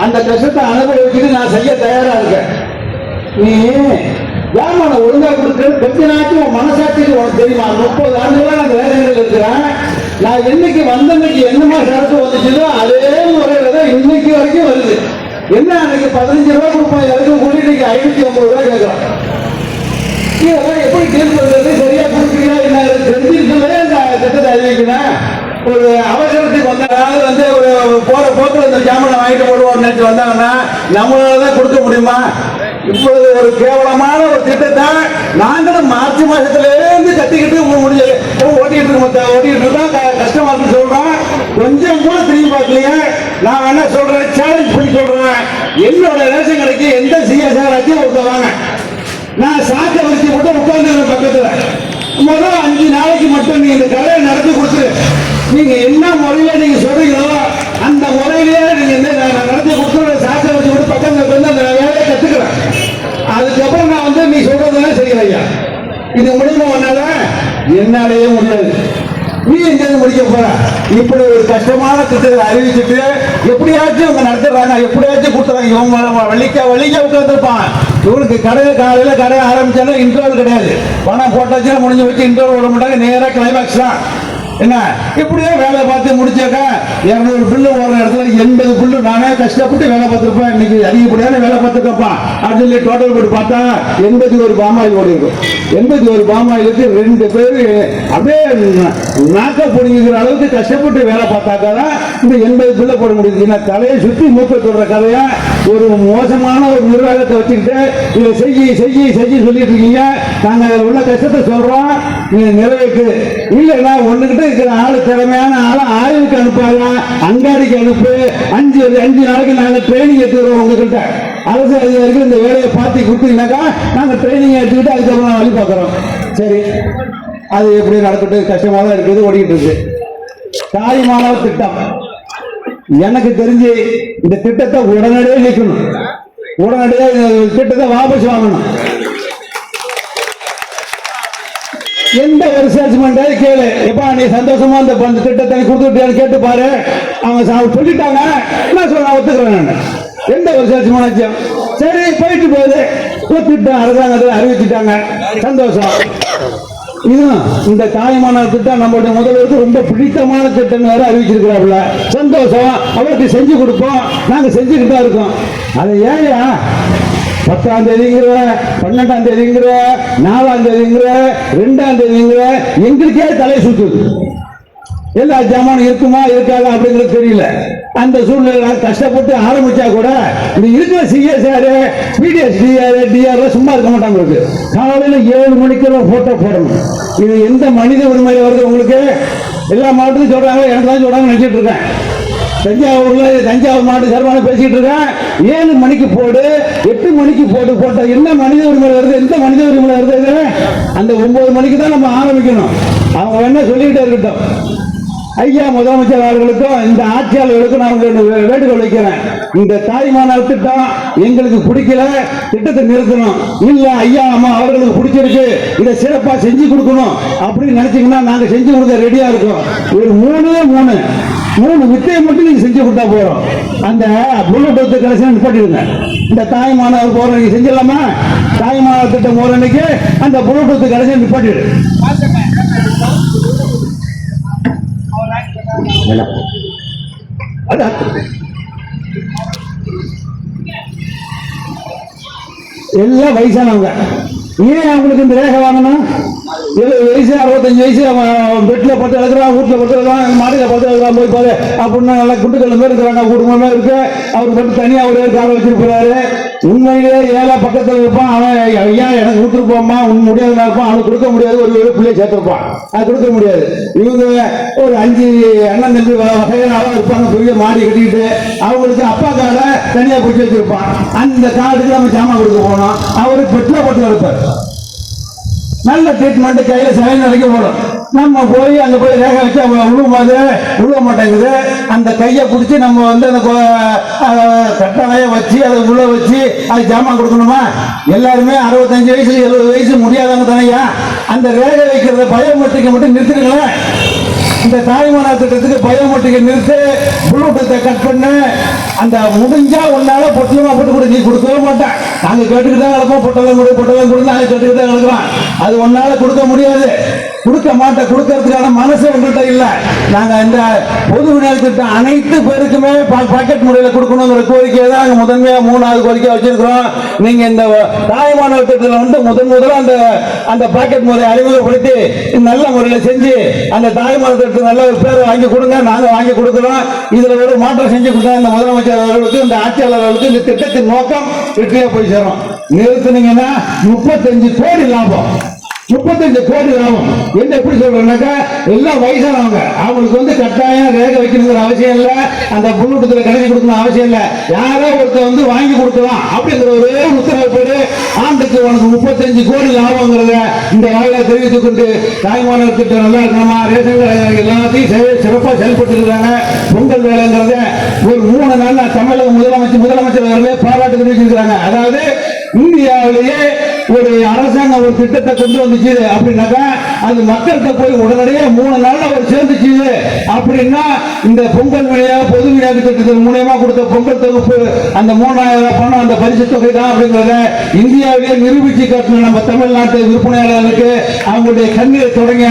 அந்த கஷ்டத்தை அனுபவிச்சுட்டு நான் செய்ய தயாரா இருக்கேன். நீ ஜாமான ஒழுங்கா கொடுக்குறது கொஞ்ச நாளைக்கு உன் மனசாட்சிக்கு உனக்கு தெரியுமா? 30 ஆண்டுகளா நான் வேலைகள் இருக்கிறேன். நான் என்னைக்கு வந்தன்னைக்கு என்னமா சரக்கு வந்துச்சுதோ அதே முறையில தான் இன்னைக்கு வரைக்கும் வருது. என்ன அன்னைக்கு 15 ரூபாய் கொடுப்போம் எல்லாருக்கும் கூடி இன்னைக்கு 550 ரூபாய் கேட்கலாம். இதெல்லாம் எப்படி டீல் பண்றது? சரியா கொடுக்குறீங்களா என்ன தெரிஞ்சிருக்கவே இந்த திட்டத்தை அறிவிக்கணும். ஒரு அவசரத்துக்கு வந்தனால வந்து ஒரு போற போக்குல இந்த ஜாமனை வாங்கிட்டு போடுவோம் நினைச்சு வந்தாங்கன்னா நம்மளாலதான் கொடுக்க முடியுமா? இப்பொழுது ஒரு கேவலமான ஒரு திட்டத்தை நாங்களும் மார்ச் மாசத்துல இருந்து கத்திக்கிட்டு முடிஞ்சு ஓட்டிட்டு இருக்கோம். கஷ்டமா இருக்கு சொல்றோம். கொஞ்சம் கூட திரும்பி பார்க்கலையே. நான் என்ன சொல்றேன், சேலஞ்ச் பண்ணி சொல்றேன், என்னோட ரேஷன் கடைக்கு எந்த சிஎஸ்ஆர் ஆச்சும் ஒருத்தவாங்க. நான் சாக்க வச்சு மட்டும் உட்கார்ந்து பக்கத்துல முதல் 5 நாளைக்கு மட்டும் நீங்க இந்த கடையை நடத்தி கொடுத்து நீங்க என்ன முறையில நீங்க சொல்றீங்களோ அந்த முறையிலேயே நீங்க நடத்தி கொடுத்து சாக்க வச்சு மட்டும் பக்கத்துல வந்து அந்த வேலையை கத்துக்கிறேன். அதுக்கப்புறம் நான் வந்து நீ சொல்றதுதான் செய்யற ஐயா. இது முடியுமா? என்னாலேயே முடியாது. நீ எங்க முடிக்க போற? இப்படி ஒரு கஷ்டமான திட்டத்தை அறிவிச்சுட்டு எப்படியாச்சும் இவங்க நடத்துறாங்க, எப்படியாச்சும் கொடுத்துறாங்க. இவங்க வலிக்க உட்காந்துருப்பான். இவங்களுக்கு காலையில கடை ஆரம்பிச்சாலும் இன்டர்வல் கிடையாது. பணம் போட்டாச்சுன்னா முடிஞ்சு வச்சு இன்டர்வல் விட மாட்டாங்க. நேரா கிளைமேக்ஸ் தான். என்ன இப்படியே வேலை பார்த்து முடிச்சாக்கா 200 பில்லு போற இடத்துல 80 பில்லு நானே கஷ்டப்பட்டு வேலை பார்த்துருப்பேன். இன்னைக்கு அதிகப்படியான வேலை பார்த்துருக்கப்பா அப்படின்னு சொல்லி டோட்டல் போட்டு பார்த்தா 81 பாமாயில் ஓடி இருக்கும். 81 பாமாயிலுக்கு 2 பேர் அப்படியே நாக்க பிடிங்கிற அளவுக்கு கஷ்டப்பட்டு வேலை பார்த்தாக்காதான் இந்த 80 பில்ல போட முடியுது. தலையை சுற்றி மூக்க தொடர கதையா ஒரு மோசமான ஒரு நிர்வாகத்தை வச்சுக்கிட்டு இதை செய்ய சொல்லிட்டு இருக்கீங்க. நாங்க உள்ள கஷ்டத்தை சொல்றோம், நீங்க நிறைவேற்று. இல்லைன்னா ஒண்ணுகிட்ட இருக்கிற ஆளு திறமையான ஆளு ஆய்வுக்கு அனுப்பாங்க, அங்காடிக்கு அனுப்பு. 5 நாளைக்கு நாங்க ட்ரைனிங் எடுத்துக்கிறோம் உங்ககிட்ட. அரசு அதிகாரிகள் இந்த வேலையை பார்த்து கொடுத்தீங்கன்னாக்கா நாங்க ட்ரைனிங் எடுத்துக்கிட்டு அதுக்கப்புறம் வழி பார்க்கிறோம். சரி, அது எப்படி நடக்கட்டும். கஷ்டமா தான் இருக்குது, ஓடிக்கிட்டு இருக்கு. தாய் மாணவர் திட்டம் எனக்கு தெரிஞ்சு இந்த திட்டத்தை உடனடியாக நீக்கணும். உடனடியாக திட்டத்தை வாபஸ் வாங்கணும். எந்த ஒரு சேர்ச்மெண்ட் கேளு, எப்பா நீ சந்தோஷமா அந்த திட்டத்தை கொடுத்துட்டு கேட்டு பாரு. அவங்க சொல்லிட்டாங்க, நான் சொல்ல ஒத்துக்கிறேன். எந்த ஒரு சேர்ச்மெண்ட் சரி போயிட்டு போகுது. திட்டம் அரசாங்கத்தில் அறிவிச்சுட்டாங்க, சந்தோஷம். இதுதான் இந்த தாய்மான திட்டம் நம்மளுடைய முதல்வருக்கு ரொம்ப பிடித்தமான திட்டம் வேற அறிவிச்சிருக்கிறாப்புல. சந்தோஷம், அவருக்கு செஞ்சு கொடுப்போம். நாங்க செஞ்சுக்கிட்டு தான் இருக்கோம். அதை ஏயா 10ஆம் தேதிங்கிற, 12ஆம் தேதிங்கிற, 4ஆம் தேதிங்கிற, 2ஆம் தேதிங்கிற எங்களுக்கே தலை சுத்துது. எல்லா ஜாமானும் இருக்குமா இருக்காது அப்படிங்கிறது தெரியல. அந்த சூழ்நிலை கஷ்டப்பட்டு ஆரம்பிச்சா கூட இந்த இருக்கிற சிஎஸ்ஆர், பிடிஎஸ் டிஆர் சும்மா இருக்க மாட்டாங்க. காலையில 7 மணிக்கு போட்டோ போடணும். இது எந்த மனித உரிமை வருது உங்களுக்கு? எல்லா மாவட்டத்தையும் சொல்றாங்க, எனக்கு தான் சொல்றாங்க நினைச்சிட்டு இருக்கேன். தஞ்சாவூர் மாவட்ட சார்பான பேசிட்டு இருக்கேன். 7 மணிக்கு போடு, 8 மணிக்கு போட்ட என்ன மனித உரிமை வருது? எந்த மனித உரிமை வருது? அந்த 9 மணிக்கு தான் நம்ம ஆரம்பிக்கணும். அவங்க வேணா சொல்லிக்கிட்டே இருக்கட்டும். ஐயா முதலமைச்சர் அவர்களுக்கும் இந்த ஆட்சியாளர்களுக்கும் நான் வேண்டுகோள் வைக்கிறேன். இந்த தாய்மான திட்டம் எங்களுக்கு பிடிக்கல, திட்டத்தை நிறுத்தணும். இல்ல ஐயா அம்மா அவர்களுக்கு பிடிச்சிருக்கு, இதை சிறப்பா செஞ்சு கொடுக்கணும் அப்படின்னு நினைச்சீங்கன்னா நாங்க செஞ்சு கொடுக்க ரெடியா இருக்கோம். ஒரு 3 வித்தையை மட்டும் நீங்க செஞ்சு கொடுத்தா போறோம். அந்த புல்லட் கடைசி நிப்பாட்டிடுங்க. இந்த தாய்மானவர் போற நீங்க செஞ்சிடலாமா? தாய்மானவர் திட்டம் போற அன்னைக்கு அந்த புல்லட் கடைசி நிப்பாட்டிடு. எல்லாம் வயசானவங்க. ஏன் அவங்களுக்கு இந்த ரேகை வாங்கணும்? 70 வயசு 65 வயசு பெட்ல பத்து எழுதுறான், வீட்டுல பத்து எழுதுறான், மாடியில பத்து எழுதுறான், போய் பாரு அப்படின்னா நல்லா குண்டுகள் பேர் இருக்கிறாங்க, குடும்பமே இருக்கு. அவருக்கு மட்டும் தனியா ஒரு காரை வச்சிருக்கிறாரு. உண்மையிலேயே ஏழை பக்கத்தில் இருப்பான். அவன் ஐயா எனக்கு கொடுத்துருப்போம்மா, முடியாதுன்னா இருப்பான். அவனுக்கு கொடுக்க முடியாது. ஒரு பிள்ளையை சேர்த்திருப்பான், அது கொடுக்க முடியாது. இவங்க ஒரு 5 அண்ணன் தம்பி வகையாக இருப்பாங்க. பெரிய மாடி கட்டிக்கிட்டு அவங்களுக்கு அப்பா காரை தனியா பிடிச்சி வச்சிருப்பான். அந்த காலத்துக்கு நம்ம சாமான் கொடுக்க போனோம். அவருக்கு பெட்ல போட்டு இருப்பார். நல்ல ட்ரீட்மெண்ட் கையில சைன் வரைக்கும் போடும். நம்ம போய் அங்க போய் ரேகை வச்சு விழுவ மாட்டேங்குது. அந்த கையை பிடிச்சி நம்ம வந்து அந்த கட்டணைய வச்சு அதை உள்ள வச்சு அது ஜாமான் கொடுக்கணுமா? எல்லாருமே 65 வயசு 70 வயசு முடியாதவங்க தானையா. அந்த ரேகை வைக்கிறத பயோமெட்ரிக்கை மட்டும் நிறுத்திடுங்களேன். இந்த தாய்மான திட்டத்துக்கு பயோமெட்ரிக் ஆட்டோமேட்டிக்கை நிறுத்து, ப்ளூடூத்தை கட் பண்ணு, அந்த முடிஞ்சா ஒன்னால பொட்டலமா போட்டு கூட நீ கொடுக்கவே மாட்டேன். நாங்க கேட்டுக்கிட்டு தான் கிடப்போம், பொட்டலம் கொடு நாங்க கேட்டுக்கிட்டு தான் கிடக்கிறோம். அது ஒன்னால கொடுக்க முடியாது, கொடுக்க மாட்டேன். கொடுக்கறதுக்கான மனசு உங்கள்கிட்ட இல்ல. நாங்க இந்த பொது விநியோக திட்டம் அனைத்து பேருக்குமே பாக்கெட் முறையில் கொடுக்கணுங்கிற கோரிக்கையை தான் முதன்மையா 3வது கோரிக்கை வச்சிருக்கிறோம். நீங்க இந்த தாய்மானவர் திட்டத்தில் வந்து முதல்ல அந்த பாக்கெட் முறையை அறிமுகப்படுத்தி நல்ல முறையில் செஞ்சு அந்த தாய்மானவர் திட்டத்துக்கு நல்ல ஒரு பேரை வாங்கி கொடுங்க. நாங்க வாங்கி கொடுக்கிறோம். இதுல ஒரு மாற்றம் செஞ்சு கொடுத்தா இந்த முதலமைச்சர் அவர்களுக்கு, இந்த ஆட்சியாளர் அவர்களுக்கு இந்த திட்டத்தின் நோக்கம் வெற்றியா போய் சேரும். நிறுத்தினீங்கன்னா 35 கோடி லாபம். 35 கோடி லாபம். என்ன எப்படி சொல்றேன்னாக்கா, எல்லாம் வயசானவங்க, அவங்களுக்கு வந்து கட்டாயம் ரேக வைக்கணுங்கிற அவசியம் இல்ல, அந்த ப்ளூடூத்ல கடைசி கொடுக்கணும் அவசியம் இல்ல. யாரோ ஒருத்தர் வந்து வாங்கி கொடுக்கலாம் அப்படிங்கிற ஒரே உத்தரவு போடு, ஆண்டுக்கு உனக்கு 35 கோடி லாபங்கிறத இந்த வேலையில தெரிவித்துக் கொண்டு தாய்மானவர் திட்டம் நல்லா இருக்கணுமா, ரேஷன் கடை எல்லாத்தையும் சிறப்பாக செயல்பட்டு இருக்காங்க. பொங்கல் வேலைங்கிறத ஒரு 3 நாள் தமிழக முதலமைச்சர் அவர்களே பாராட்டு தெரிவிச்சிருக்கிறாங்க. அதாவது இந்தியாவிலேயே ஒரு அரசாங்கம் ஒரு திட்டத்தை கொண்டு வந்துச்சு அப்படின்னாக்கா அது மக்கள்கிட்ட போய் உடனடியாக 3 நாள்ல அவர் சேர்ந்துச்சு அப்படின்னா, இந்த பொங்கல் விளையா பொது விளையாட்டு திட்டத்தின் மூலமா கொடுத்த பொங்கல் தொகுப்பு அந்த 3000 பணம் அந்த பரிசு தொகை தான் அப்படிங்கிறத இந்தியாவிலேயே நிரூபிச்சு காட்டணும். நம்ம தமிழ்நாட்டு விற்பனையாளர்களுக்கு அவங்களுடைய கண்ணீரை தொடங்க,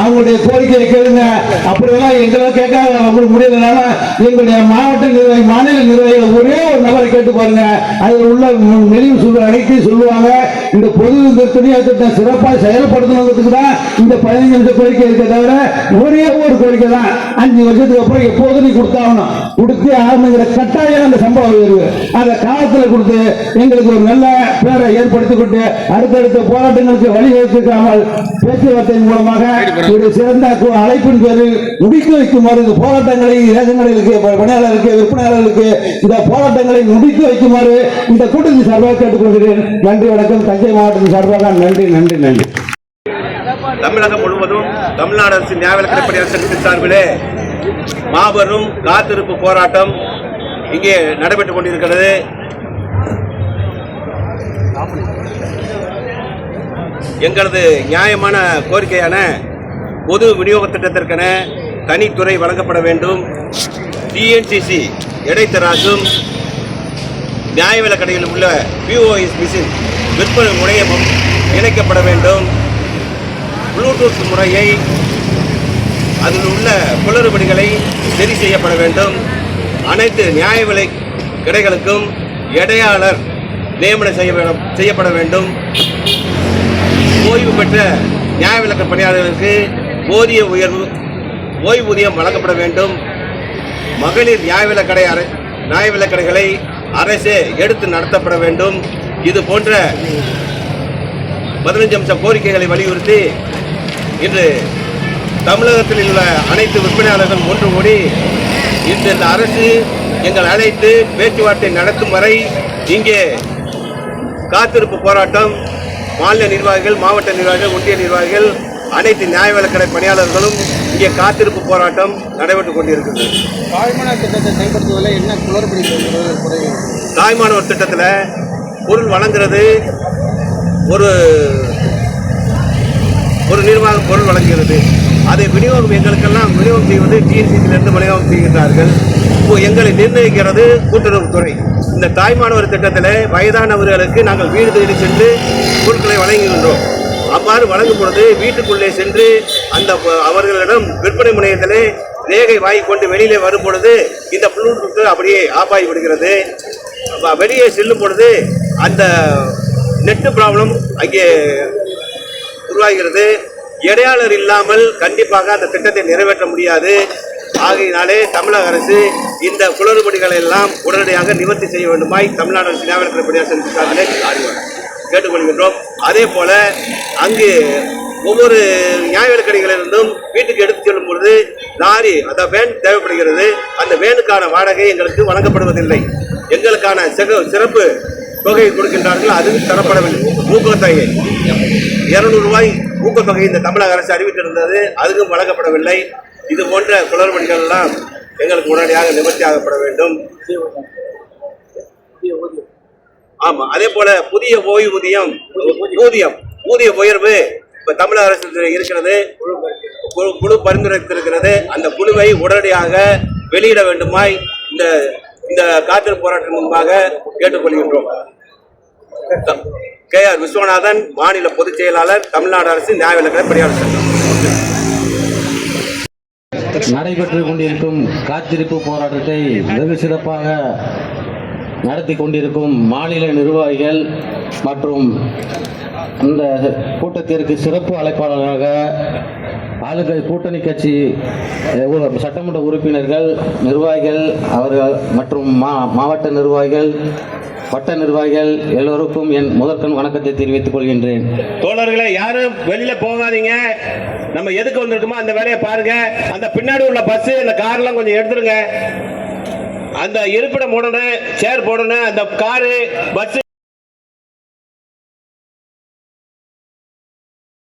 அவங்களுடைய கோரிக்கையை கேளுங்க. அப்படியெல்லாம் எங்களை கேட்க அவங்களுக்கு முடியலனால எங்களுடைய மாவட்ட நிர்வாகி, மாநில நிர்வாகிகள் ஒரே ஒரு நபரை கேட்டு பாருங்க, அதில் உள்ள நெறிவு சொல்ற அனைத்தையும் சொல்லுவாங்க. இந்த பொது விநியோக திட்டம் சிறப்பாக செயல்படுத்தணுங்கிறதுக்கு தான் இந்த 15 நிமிஷ கோரிக்கை இருக்க தவிர ஒரே ஒரு கோரிக்கை தான். 5 வருஷத்துக்கு அப்புறம் எப்போது நீ கொடுத்தாகணும், கொடுத்தே ஆகணுங்கிற கட்டாயம் அந்த சம்பவம் இருக்கு. அந்த காலத்தில் கொடுத்து எங்களுக்கு ஒரு நல்ல பேரை ஏற்படுத்திக் கொண்டு அடுத்தடுத்த போராட்டங்களுக்கு வழிவகுக்காமல் பேச்சுவார்த்தையின் மூலமாக ஒரு சிறந்த அழைப்பின் பேரில் முடித்து வைக்குமாறு இந்த போராட்டங்களை ரேஷன் கடைகளுக்கு, பணியாளர்களுக்கு, விற்பனையாளர்களுக்கு இந்த போராட்டங்களை முடித்து வைக்குமாறு இந்த கூட்டத்தின் சார்பாக கேட்டுக்கொள்கிறேன். நன்றி, வணக்கம். தஞ்சை மாவட்டத்தின் சார்பாக நன்றி நன்றி நன்றி. தமிழகம் முழுவதும் தமிழ்நாடு அரசு நியாய விலைக்கடை பணியாளர் சங்கத்தின் சார்பிலே மாபெரும் காத்திருப்பு போராட்டம் இங்கே நடைபெற்றுக் கொண்டிருக்கிறது. எங்களது நியாயமான கோரிக்கையான பொது விநியோக திட்டத்திற்கென தனித்துறை வழங்கப்பட வேண்டும். டிஎன்சிசி இடைத்தராசும் நியாய விலைக் கடையில் உள்ள பிஓஎஸ் மிஷின் விற்பனை முனையமும் இணைக்கப்பட வேண்டும். ப்ளூடூத் முறையை அதில் உள்ள குளறுபடிகளை சரி செய்யப்பட வேண்டும். அனைத்து நியாய விலை கடைகளுக்கும் இடையாளர் நியமனம் செய்யப்பட வேண்டும். ஓய்வு பெற்ற நியாய விலைக் பணியாளர்களுக்கு போதிய ஓய்வூதியம் வழங்கப்பட வேண்டும். மகளிர் நியாய விலைக் கடைகளை அரசே எடுத்து நடத்தப்பட வேண்டும். இது போன்ற 15 அம்ச கோரிக்கைகளை வலியுறுத்தி இன்று தமிழகத்தில் உள்ள அனைத்து விற்பனையாளர்கள் ஒன்று கூடி இந்த அரசு எங்கள் அழைத்து பேச்சுவார்த்தை நடத்தும் வரை இங்கே காத்திருப்பு போராட்டம் மாநில நிர்வாகிகள், மாவட்ட நிர்வாகிகள், ஒன்றிய நிர்வாகிகள், அனைத்து நியாய விலைக்கடை பணியாளர்களும் இங்கே காத்திருப்பு போராட்டம் நடைபெற்றுக் கொண்டிருக்கிறது. தாய்மானவர் திட்டத்தை செயல்படுத்துவதில் என்ன குளறுபடி? தாய்மானவர் திட்டத்தில் பொருள் வழங்குறது ஒரு நிர்வாகம் பொருள் வழங்குகிறது. அதை விநியோகம் எங்களுக்கெல்லாம் விநியோகம் செய்வது டிஎன்சிசியிலிருந்து விநியோகம் செய்கிறார்கள். எங்களை நிர்ணயிக்கிறது கூட்டுறவுத்துறை. இந்த தாய்மானவர் திட்டத்தில் வயதானவர்களுக்கு நாங்கள் வீடு தேடி சென்று பொருட்களை வழங்குகின்றோம். அவ்வாறு வழங்கும் பொழுது வீட்டுக்குள்ளே சென்று அந்த அவர்களிடம் விற்பனை முனையத்திலே ரேகை வாங்கி கொண்டு வெளியிலே வரும் பொழுது இந்த ப்ளூடூத் அப்படியே ஆஃப் ஆகி விடுகிறது. வெளியே செல்லும் பொழுது அந்த நெட்டு ப்ராப்ளம் அங்கே உருவாகிறது. இடையாளர் இல்லாமல் கண்டிப்பாக அந்த திட்டத்தை நிறைவேற்ற முடியாது. ஆகையினாலே தமிழக அரசு இந்த குளறுபடிகளை எல்லாம் உடனடியாக நிவர்த்தி செய்ய வேண்டுமாய் தமிழ்நாடு அரசு நியாய விலைக்கடை பணியாளர் சங்கத்திலே கேட்டுக்கொள்கின்றோம். அதே போல அங்கு ஒவ்வொரு நியாய விலைக் கடைகளிலிருந்தும் வீட்டுக்கு எடுத்துச் செல்லும் பொழுது லாரி, அந்த வேன் தேவைப்படுகிறது. அந்த வேனுக்கான வாடகை எங்களுக்கு வழங்கப்படுவதில்லை. எங்களுக்கான சிறப்பு தொகை கொடுக்கின்றார்கள், அதுவும் தரப்படவில்லை. ஊக்கத்தொகை 200 ரூபாய் ஊக்கத்தொகை இந்த தமிழக அரசு அறிவித்திருந்தது, அதுவும் வழங்கப்படவில்லை. இது போன்ற குளறுபடிகள் எல்லாம் எங்களுக்கு உடனடியாக நிவர்த்தியாகப்பட வேண்டும். ஆமா, அதே போல புதிய ஊதிய உயர்வு இப்ப தமிழக அரசு இருக்கிறது. குழு பரிந்துரைத்திருக்கிறது. அந்த குழுவை உடனடியாக வெளியிட வேண்டுமாய் இந்த காத்திருப்பு போராட்டம் முன்பாக கேட்டுக்கொள்கின்றோம். KR விஸ்வநாதன், மாநில பொதுச் செயலாளர், தமிழ்நாடு அரசு நியாய விலைக்கடை பணியாளர் சங்கம். நடைபெற்றுக் கொண்டிருக்கும் காத்திருப்பு போராட்டத்தை வெகு சிறப்பாக நடத்தி கொண்டிருக்கும் மாநில நிர்வாகிகள் மற்றும் இந்த கூட்டத்திற்கு சிறப்பு அழைப்பாளராக ஆளுநர் கூட்டணி கட்சி சட்டமன்ற உறுப்பினர்கள், நிர்வாகிகள் அவர்கள் மற்றும் மாவட்ட நிர்வாகிகள், வட்ட நிர்வாகிகள் எல்லோருக்கும் என் முதற்கண் வணக்கத்தை தெரிவித்துக் கொள்கின்றேன். தோழர்களே, யாரும் வெளியில போகாதீங்க. நம்ம எதுக்கு வந்திருக்கோமோ அந்த வேலையை பாருங்க. அந்த பின்னாடி உள்ள பஸ், அந்த கார்லாம் கொஞ்சம் எடுத்துருங்க. அந்த இருப்பிடம் போடணும், சேர் போடணும். அந்த காரு, பஸ்